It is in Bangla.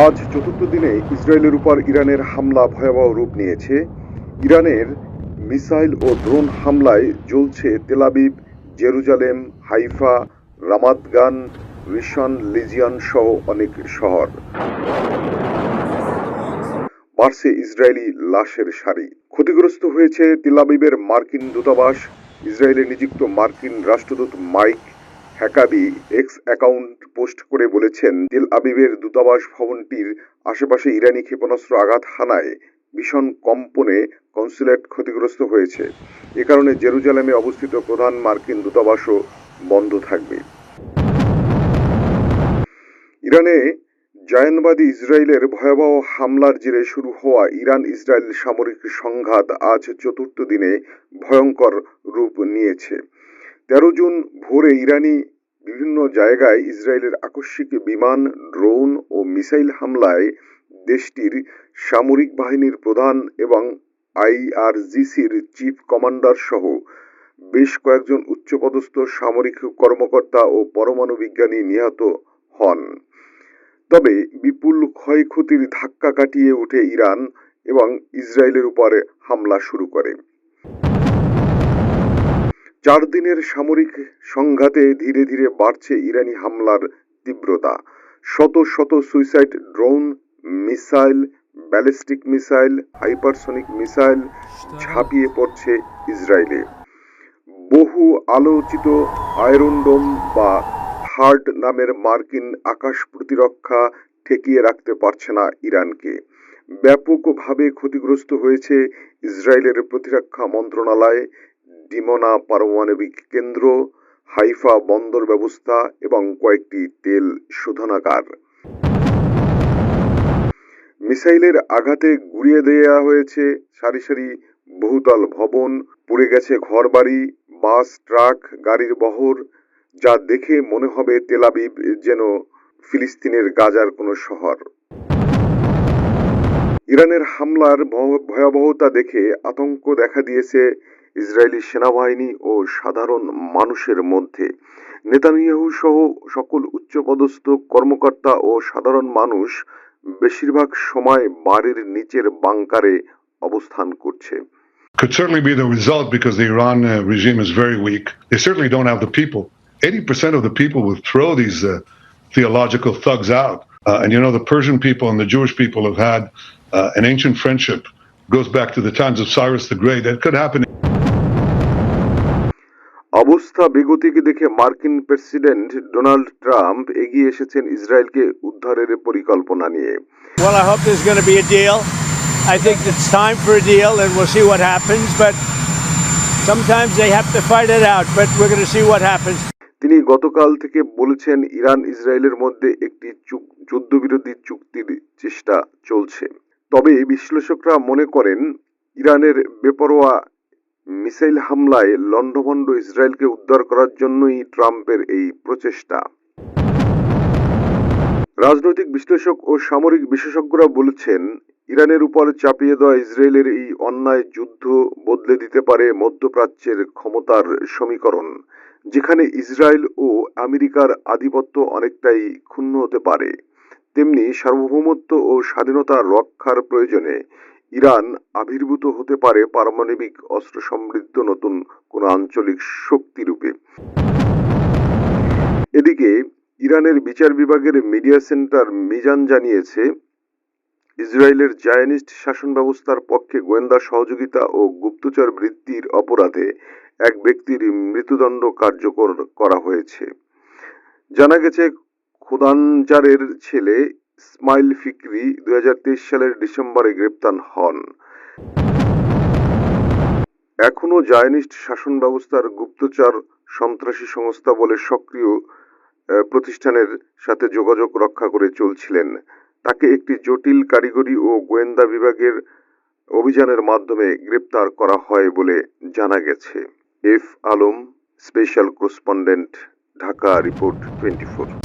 আজ চতুর্থ দিনে ইসরায়েলের উপর ইরানের হামলা ভয়াবহ রূপ নিয়েছে। ইরানের মিসাইল ও ড্রোন হামলায় জ্বলছে Tel Aviv, Jerusalem, Haifa, Ramat গান, রিশন লিজিয়ন সহ অনেক শহর। বাড়ছে ইসরায়েলি লাশের সারি। ক্ষতিগ্রস্ত হয়েছে তেল আবিবের মার্কিন দূতাবাস। ইসরায়েলে নিযুক্ত মার্কিন রাষ্ট্রদূত মাইক হ্যাকাবি এক্স অ্যাকাউন্ট পোস্ট করে বলেছেন, তেল আবিবের দূতাবাস ভবনটির আশেপাশে ইরানি ক্ষেপণাস্ত্র আঘাত হানায় ভীষণ কম্পনে কনসুলেট ক্ষতিগ্রস্ত হয়েছে। এ কারণে জেরুজালেমে অবস্থিত প্রধান মার্কিন দূতাবাসও বন্ধ থাকবে। ইরানে জায়নবাদী ইসরায়েলের ভয়াবহ হামলার জেরে শুরু হওয়া ইরান ইসরায়েল সামরিক সংঘাত আজ চতুর্থ দিনে ভয়ঙ্কর রূপ নিয়েছে। ১৩ জুন ভোরে ইরানি বিভিন্ন জায়গায় ইসরায়েলের আকস্মিক বিমান, ড্রোন ও মিসাইল হামলায় দেশটির সামরিক বাহিনীর প্রধান এবং আইআরজিসির চিফ কমান্ডার সহ বেশ কয়েকজন উচ্চপদস্থ সামরিক কর্মকর্তা ও পরমাণু বিজ্ঞানী নিহত হন। তবে বিপুল ক্ষয়ক্ষতির ধাক্কা কাটিয়ে উঠে ইরান এবং ইসরায়েলের উপরে হামলা শুরু করে। ৪ দিনের সামরিক সংঘাতে ধীরে ধীরে বাড়ছে ইরানি হামলার তীব্রতা। শত শত suicide drone, missile, ballistic missile, hypersonic missile ঝাঁপিয়ে পড়ছে ইসরায়েলে। বহু আলোচিত আয়রন ডোম বা হার্ড নামের মার্কিন আকাশ প্রতিরক্ষা ঠেকিয়ে রাখতে পারছে না ইরানকে। ব্যাপকভাবে ক্ষতিগ্রস্ত হয়েছে ইসরায়েলের প্রতিরক্ষা মন্ত্রণালয়, ডিমোনা পারমাণবিক কেন্দ্র, হাইফা বন্দর ব্যবস্থা এবং কয়েকটি তেল শোধনাগার। মিসাইলের আঘাতে গুঁড়িয়ে দেয়া হয়েছে সারি সারি বহুতল ভবন, পুড়ে গেছে ঘরবাড়ি, বাস, ট্রাক, গাড়ির বহর, যা দেখে মনে হবে তেল আবিব যেন ফিলিস্তিনের গাজার কোনো শহর। ইরানের হামলার ভয়াবহতা দেখে আতঙ্ক দেখা দিয়েছে ইসরায়েলি সেনাবাহিনী ও সাধারণ মানুষের মধ্যে। নেতানিয়াহু সহ সকল উচ্চপদস্থ কর্মকর্তা ও সাধারণ মানুষ বেশিরভাগ সময় বাড়ির নিচের বাংকারে অবস্থান করছে। Could certainly be the result because the Iran regime is very weak. They certainly don't have the people. 80% of the people will throw these theological thugs out. And you know, the Persian people and the Jewish people have had an ancient friendship, goes back to the times of Cyrus the Great. That could happen. অবস্থা বেগতিক দেখে মার্কিন প্রেসিডেন্ট ডোনাল্ড ট্রাম্প এগিয়ে এসেছেন ইসরায়েলকে উদ্ধারের পরিকল্পনা নিয়ে। Well, I hope there's going to be a deal. I think it's time for a deal and we'll see what happens, but sometimes they have to fight it out, but we're going to see what happens. তিনি গতকাল থেকে বলেছেন, ইরান ইসরায়েলের মধ্যে একটি যুদ্ধবিরতি চুক্তির চেষ্টা চলছে। তবে বিশ্লেষকরা মনে করেন, ইরানের বেপরোয়া মিসাইল হামলায় লণ্ডভণ্ড ইসরায়েলকে উদ্ধার করার জন্যই ট্রাম্পের এই প্রচেষ্টা। রাজনৈতিক বিশ্লেষক ও সামরিক বিশেষজ্ঞরা বলেছেন, ইরানের উপর চাপিয়ে দেওয়া ইসরায়েলের এই অন্যায় যুদ্ধ বদলে দিতে পারে মধ্যপ্রাচ্যের ক্ষমতার সমীকরণ, যেখানে ইসরায়েল ও আমেরিকার আধিপত্য অনেকটাই ক্ষুণ্ণ হতে পারে। তেমনি সার্বভৌমত্ব ও স্বাধীনতা রক্ষার প্রয়োজনে ইরান আবির্ভূত হতে পারে পারমাণবিক অস্ত্র সমৃদ্ধ নতুন কোনো আঞ্চলিক শক্তিরূপে। এদিকে ইরানের বিচার বিভাগের মিডিয়া সেন্টার মিজান জানিয়েছে, ইসরায়েলের জায়নিস্ট শাসন ব্যবস্থার পক্ষে গোয়েন্দা সহযোগিতা ও গুপ্তচর বৃত্তির অপরাধে এক ব্যক্তির মৃত্যুদণ্ড কার্যকর করা হয়েছে। জানা গেছে, খোদানজারের ছেলে ইসমাইল ফিকরি 2023 সালের ডিসেম্বরে গ্রেপ্তার হন। এখনও জায়নিস্ট শাসন ব্যবস্থার গুপ্তচর সন্ত্রাসী সংস্থা বলে সক্রিয় প্রতিষ্ঠানের সাথে যোগাযোগ রক্ষা করে চলছিলেন। তাকে একটি জটিল কারিগরি ও গোয়েন্দা বিভাগের অভিযানের মাধ্যমে গ্রেপ্তার করা হয় বলে জানা গেছে। F Alam, special correspondent, Dhaka report 24।